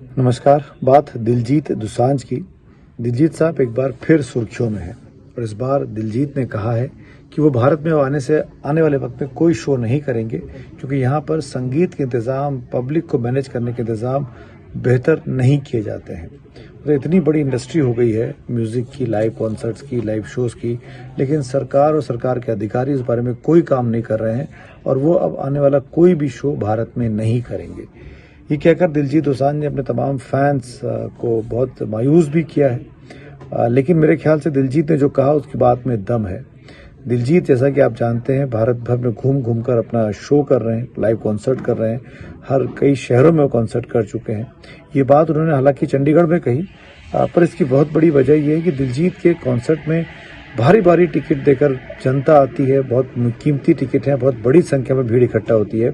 नमस्कार। बात दिलजीत दोसांझ की। दिलजीत साहब एक बार फिर सुर्खियों में हैं और इस बार दिलजीत ने कहा है कि वो भारत में आने वाले वक्त में कोई शो नहीं करेंगे क्योंकि यहाँ पर संगीत के इंतज़ाम, पब्लिक को मैनेज करने के इंतज़ाम बेहतर नहीं किए जाते हैं। तो इतनी बड़ी इंडस्ट्री हो गई है म्यूज़िक की, लाइव कॉन्सर्ट्स की, लाइव शोज़ की, लेकिन सरकार और सरकार के अधिकारी इस बारे में कोई काम नहीं कर रहे हैं और वो अब आने वाला कोई भी शो भारत में नहीं करेंगे। ये कहकर दिलजीत दोसांझ ने अपने तमाम फैंस को बहुत मायूस भी किया है। लेकिन मेरे ख्याल से दिलजीत ने जो कहा उसकी बात में दम है। दिलजीत, जैसा कि आप जानते हैं, भारत भर में घूम घूम कर अपना शो कर रहे हैं, लाइव कॉन्सर्ट कर रहे हैं। हर कई शहरों में वो कॉन्सर्ट कर चुके हैं। ये बात उन्होंने हालांकि चंडीगढ़ में कही, पर इसकी बहुत बड़ी वजह यह है कि दिलजीत के कॉन्सर्ट में भारी भारी टिकट देकर जनता आती है, बहुत कीमती टिकट है, बहुत बड़ी संख्या में भीड़ इकट्ठा होती है,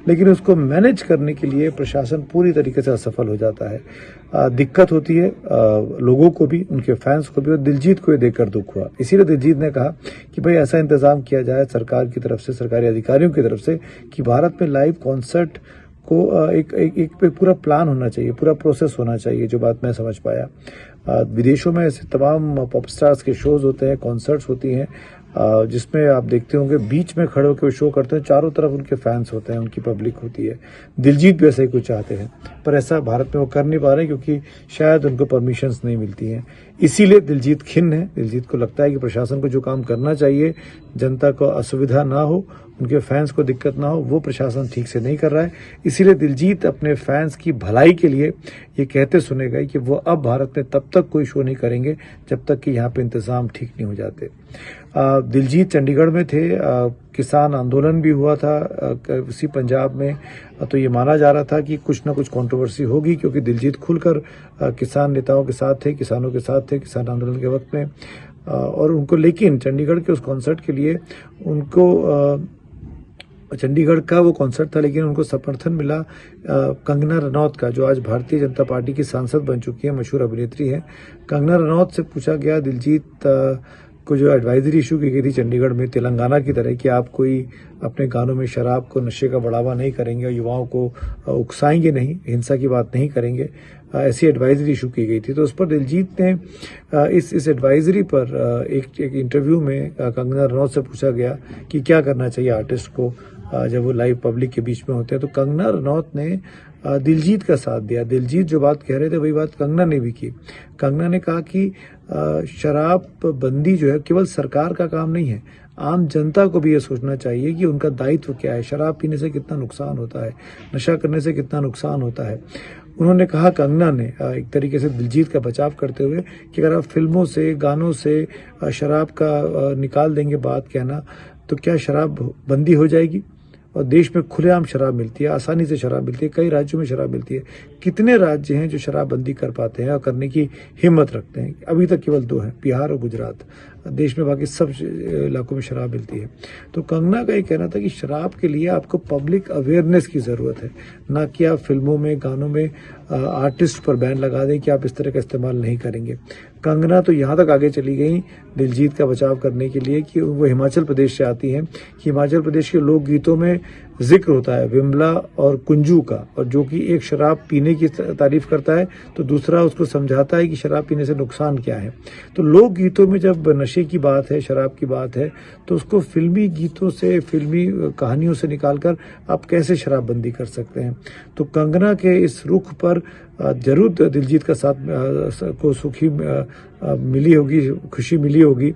लेकिन उसको मैनेज करने के लिए प्रशासन पूरी तरीके से असफल हो जाता है। दिक्कत होती है लोगों को भी, उनके फैंस को भी, और दिलजीत को ये देखकर दुख हुआ। इसीलिए दिलजीत ने कहा कि भाई ऐसा इंतजाम किया जाए सरकार की तरफ से, सरकारी अधिकारियों की तरफ से, कि भारत में लाइव कॉन्सर्ट को एक पूरा प्लान होना चाहिए, पूरा प्रोसेस होना चाहिए। जो बात मैं समझ पाया, विदेशों में ऐसे तमाम पॉप स्टार्स के शोज होते हैं, कॉन्सर्ट्स होती हैं, जिसमें आप देखते होंगे बीच में खड़े होकर शो करते हैं, चारों तरफ उनके फैंस होते हैं, उनकी पब्लिक होती है। दिलजीत भी ऐसा ही कुछ चाहते हैं, पर ऐसा भारत में वो कर नहीं पा रहे क्योंकि शायद उनको परमिशंस नहीं मिलती हैं। इसीलिए दिलजीत खिन्न है। दिलजीत को लगता है कि प्रशासन को जो काम करना चाहिए, जनता को असुविधा ना हो, उनके फैंस को दिक्कत ना हो, वो प्रशासन ठीक से नहीं कर रहा है। इसीलिए दिलजीत अपने फैंस की भलाई के लिए ये कहते सुने गए कि वो अब भारत में तब तक कोई शो नहीं करेंगे जब तक कि यहाँ पे इंतजाम ठीक नहीं हो जाते। दिलजीत चंडीगढ़ में थे, किसान आंदोलन भी हुआ था उसी पंजाब में, तो ये माना जा रहा था कि कुछ ना कुछ कंट्रोवर्सी होगी क्योंकि दिलजीत खुलकर किसान नेताओं के साथ थे, किसानों के साथ थे किसान आंदोलन के वक्त में, और उनको, लेकिन चंडीगढ़ के उस कॉन्सर्ट के लिए उनको चंडीगढ़ का वो कॉन्सर्ट था, लेकिन उनको समर्थन मिला कंगना रनौत का, जो आज भारतीय जनता पार्टी की सांसद बन चुकी है, मशहूर अभिनेत्री है। कंगना रनौत से पूछा गया दिलजीत को जो एडवाइजरी इशू की गई थी चंडीगढ़ में, तेलंगाना की तरह, कि आप कोई अपने गानों में शराब को, नशे का बढ़ावा नहीं करेंगे और युवाओं को उकसाएंगे नहीं, हिंसा की बात नहीं करेंगे, ऐसी एडवाइजरी इशू की गई थी। तो उस पर दिलजीत ने इस एडवाइजरी पर एक इंटरव्यू में कंगना रनौत से पूछा गया कि क्या करना चाहिए आर्टिस्ट को जब वो लाइव पब्लिक के बीच में होते हैं, तो कंगना रनौत ने दिलजीत का साथ दिया। दिलजीत जो बात कह रहे थे वही बात कंगना ने भी की। कंगना ने कहा कि शराब बंदी जो है केवल सरकार का काम नहीं है, आम जनता को भी ये सोचना चाहिए कि उनका दायित्व क्या है, शराब पीने से कितना नुकसान होता है, नशा करने से कितना नुकसान होता है। उन्होंने कहा, कंगना ने एक तरीके से दिलजीत का बचाव करते हुए, कि अगर आप फिल्मों से, गानों से शराब का निकाल देंगे बात कहना, तो क्या शराब बंदी हो जाएगी? और देश में खुलेआम शराब मिलती है, आसानी से शराब मिलती है, कई राज्यों में शराब मिलती है। कितने राज्य हैं जो शराबबंदी कर पाते हैं और करने की हिम्मत रखते हैं? अभी तक केवल 2 हैं, बिहार और गुजरात। देश में बाकी सब इलाकों में शराब मिलती है। तो कंगना का ये कहना था कि शराब के लिए आपको पब्लिक अवेयरनेस की ज़रूरत है, ना कि आप फिल्मों में, गानों में आर्टिस्ट पर बैन लगा दें कि आप इस तरह का इस्तेमाल नहीं करेंगे। कंगना तो यहाँ तक आगे चली गई दिलजीत का बचाव करने के लिए कि वो हिमाचल प्रदेश से आती हैं, कि हिमाचल प्रदेश के लोकगीतों में जिक्र होता है विमला और कुंजू का, और जो कि एक शराब पीने की तारीफ करता है तो दूसरा उसको समझाता है कि शराब पीने से नुकसान क्या है। तो लोकगीतों में जब नशे की बात है, शराब की बात है, तो उसको फिल्मी गीतों से, फिल्मी कहानियों से निकालकर आप कैसे शराबबंदी कर सकते हैं? तो कंगना के इस रुख पर जरूर दिलजीत का साथ को सुखी मिली होगी, खुशी मिली होगी।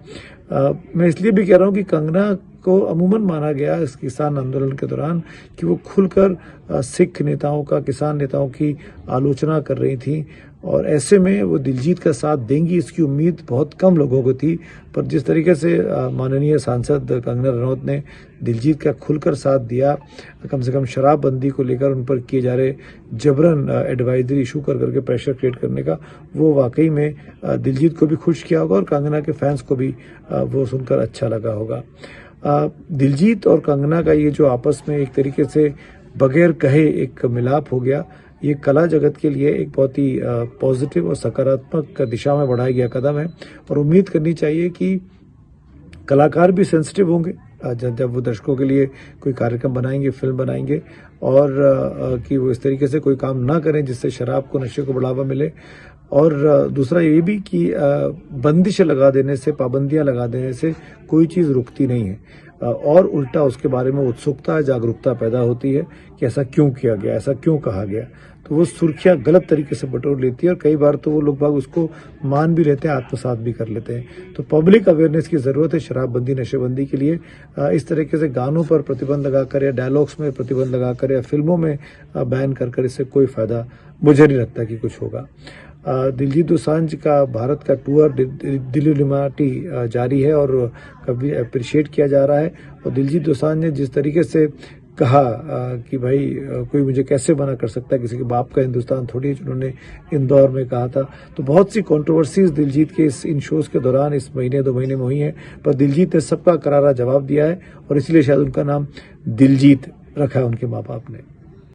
मैं इसलिए भी कह रहा हूँ कि कंगना को अमूमन माना गया इस किसान आंदोलन के दौरान कि वो खुलकर सिख नेताओं का, किसान नेताओं की आलोचना कर रही थी, और ऐसे में वो दिलजीत का साथ देंगी इसकी उम्मीद बहुत कम लोगों को थी। पर जिस तरीके से माननीय सांसद कंगना रनौत ने दिलजीत का खुलकर साथ दिया, कम से कम शराबबंदी को लेकर उन पर किए जा रहे जबरन एडवाइजरी इशू कर करके प्रेशर क्रिएट करने का, वो वाकई में दिलजीत को भी खुश किया होगा और कंगना के फैंस को भी वो सुनकर अच्छा लगा होगा। दिलजीत और कंगना का ये जो आपस में एक तरीके से बगैर कहे एक मिलाप हो गया, ये कला जगत के लिए एक बहुत ही पॉजिटिव और सकारात्मक दिशा में बढ़ाया गया कदम है, और उम्मीद करनी चाहिए कि कलाकार भी सेंसिटिव होंगे, जब वो दर्शकों के लिए कोई कार्यक्रम बनाएंगे, फिल्म बनाएंगे और कि वो इस तरीके से कोई काम ना करें जिससे शराब को, नशे को बढ़ावा मिले। और दूसरा ये भी कि बंदिशें लगा देने से, पाबंदियां लगा देने से कोई चीज़ रुकती नहीं है और उल्टा उसके बारे में उत्सुकता, जागरूकता पैदा होती है कि ऐसा क्यों किया गया, ऐसा क्यों कहा गया। तो वो सुर्खियां गलत तरीके से बटोर लेती है और कई बार तो वो लोग बाग उसको मान भी लेते हैं, आत्मसात भी कर लेते हैं। तो पब्लिक अवेयरनेस की ज़रूरत है शराबबंदी, नशेबंदी के लिए। इस तरीके से गानों पर प्रतिबंध लगाकर या डायलॉग्स में प्रतिबंध लगाकर या फिल्मों में बैन कर इससे कोई फ़ायदा मुझे नहीं लगता कि कुछ होगा। दिलजीत दोसांझ का भारत का टूर दिल्लीमाटी जारी है और कभी अप्रिशिएट किया जा रहा है। और दिलजीत दोसांझ ने जिस तरीके से कहा कि भाई कोई मुझे कैसे मना कर सकता है, किसी के बाप का हिंदुस्तान थोड़ी है, जिन्होंने इंदौर में कहा था। तो बहुत सी कंट्रोवर्सीज दिलजीत के इन शोज के दौरान इस महीने 2 महीने में हुई हैं, पर दिलजीत ने सबका करारा जवाब दिया है और इसलिए शायद उनका नाम दिलजीत रखा है उनके माँ बाप ने।